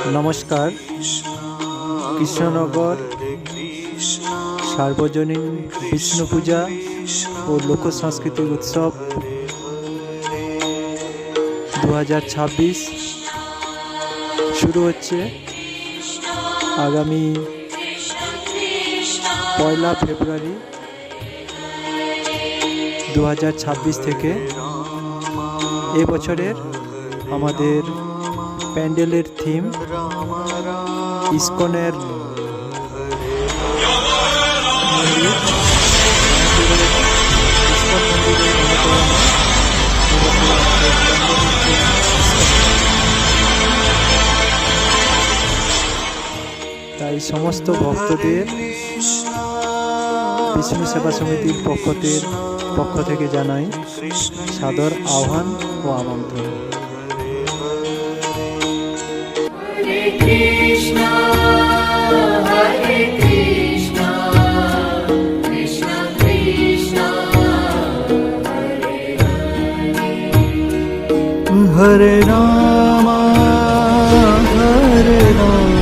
নমস্কার। কৃষ্ণনগর সার্বজনীন বিষ্ণু পূজা ও লোক সাংস্কৃতিক উৎসব 2026 শুরু হচ্ছে আগামী 1 ফেব্রুয়ারি 2026 থেকে। এবছরের আমাদের প্যান্ডেলের থিম ইস্কনের তাই সমস্ত ভক্তদের বিষ্ণু সেবা সমিতির পক্ষ থেকে জানাই সাদর আহ্বান ও আমন্ত্রণ। Krishna, Hare Krishna, Krishna Krishna, Hare Hare, Hare Rama, Hare Rama.